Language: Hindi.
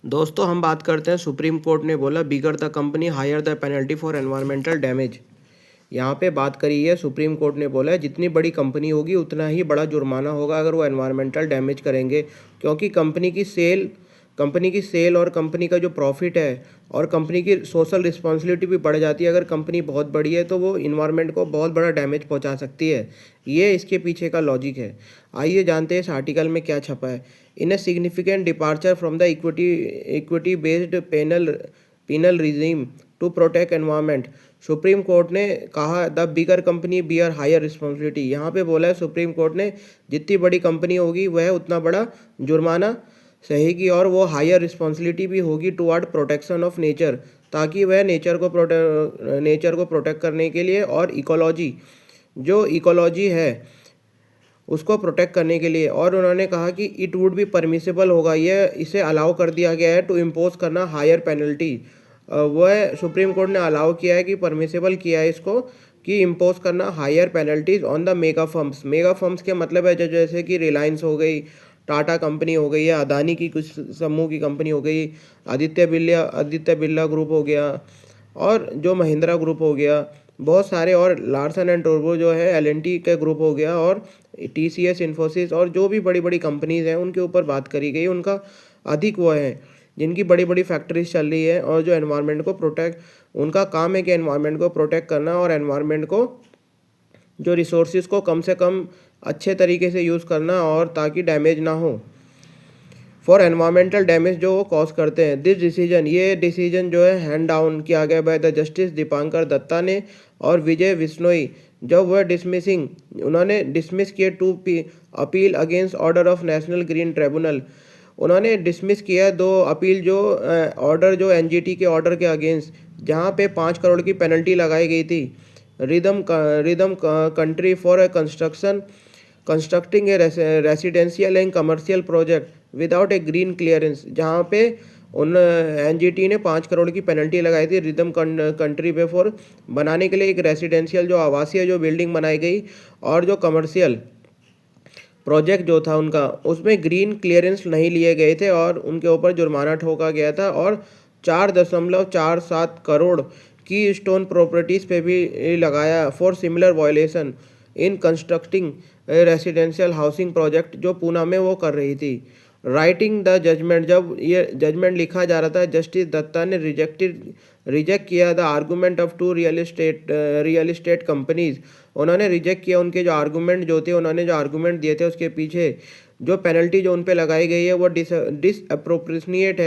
दोस्तों हम बात करते हैं सुप्रीम कोर्ट ने बोला bigger the company hire the penalty for environmental damage. यहाँ पे बात करी है, सुप्रीम कोर्ट ने बोला है जितनी बड़ी कंपनी होगी उतना ही बड़ा जुर्माना होगा अगर वो एनवायरमेंटल डैमेज करेंगे, क्योंकि कंपनी की सेल और कंपनी का जो प्रॉफिट है और कंपनी की सोशल रिस्पॉन्सिबिलिटी भी बढ़ जाती है। अगर कंपनी बहुत बड़ी है तो वो इन्वायरमेंट को बहुत बड़ा डैमेज पहुंचा सकती है। ये इसके पीछे का लॉजिक है। आइए जानते हैं इस आर्टिकल में क्या छपा है। In a significant departure from the equity based penal regime to protect environment, supreme court ने कहा the bigger company bear higher responsibility. यहाँ पे बोला है सुप्रीम कोर्ट ने जितनी बड़ी कंपनी होगी वह उतना बड़ा जुर्माना सहेगी और वो हायर रिस्पॉन्सिबिलिटी भी होगी टुवर्ड प्रोटेक्शन ऑफ नेचर, ताकि वह नेचर को प्रोटेक्ट करने के लिए और इकोलॉजी है उसको प्रोटेक्ट करने के लिए। और उन्होंने कहा कि इट वुड भी परमिसेबल होगा, ये इसे अलाउ कर दिया गया है टू इम्पोज करना हायर पेनल्टी। वह सुप्रीम कोर्ट ने अलाउ किया है कि परमिसेबल किया है इसको कि इम्पोज करना higher penalties on the mega firms के मतलब है जैसे कि रिलायंस हो गई, टाटा कंपनी हो गई या अदानी की कुछ समूह की कंपनी हो गई, आदित्य बिरला ग्रुप हो गया और जो महिंद्रा ग्रुप हो गया, बहुत सारे, और लार्सन एंड टोब्रो जो है एल&टी का ग्रुप हो गया, और टीसीएस, इन्फोसिस और जो भी बड़ी बड़ी कंपनीज हैं उनके ऊपर बात करी गई। उनका अधिक वो है जिनकी बड़ी बड़ी फैक्ट्रीज चल रही है और जो एनवायरनमेंट को प्रोटेक्ट, उनका काम है कि एनवायरनमेंट को प्रोटेक्ट करना और एनवायरनमेंट को जो रिसोर्सेज को कम से कम अच्छे तरीके से यूज़ करना और ताकि डैमेज ना हो फॉर एनवायरमेंटल डैमेज जो वो कॉज करते हैं। ये डिसीजन जो है हैंड डाउन किया गया by the justice Dipankar Datta ने और विजय विश्नोई, जब वह उन्होंने डिसमिस किए two appeal against order of National Green Tribunal. उन्होंने डिसमिस किया दो अपील जो ऑर्डर जो एनजीटी के ऑर्डर के अगेंस्ट, जहाँ पे 5 करोड़ की पेनल्टी लगाई गई थी rhythm country for constructing A residential and commercial project without A green clearance, जहाँ पे उन एनजीटी ने 5 करोड़ की पेनल्टी लगाई थी रिदम कंट्री पे फॉर बनाने के लिए एक रेसिडेंशियल जो आवासीय जो बिल्डिंग बनाई गई और जो कमर्शियल प्रोजेक्ट जो था उनका उसमें ग्रीन क्लियरेंस नहीं लिए गए थे और उनके ऊपर जुर्माना ठोका गया था और 4.47 करोड़ की स्टोन प्रॉपर्टीज़ पे भी लगाया for similar violation in constructing residential housing project जो पूना में वो कर रही थी। राइटिंग द जजमेंट, जब ये जजमेंट लिखा जा रहा था, जस्टिस दत्ता ने रिजेक्ट किया the argument of 2 real estate companies. उन्होंने रिजेक्ट किया उनके जो आर्गूमेंट जो थे, उन्होंने जो आर्गूमेंट दिए थे उसके पीछे जो पेनल्टी जो उन पे लगाई गई है वो डिसअप्रोप्रिएट है।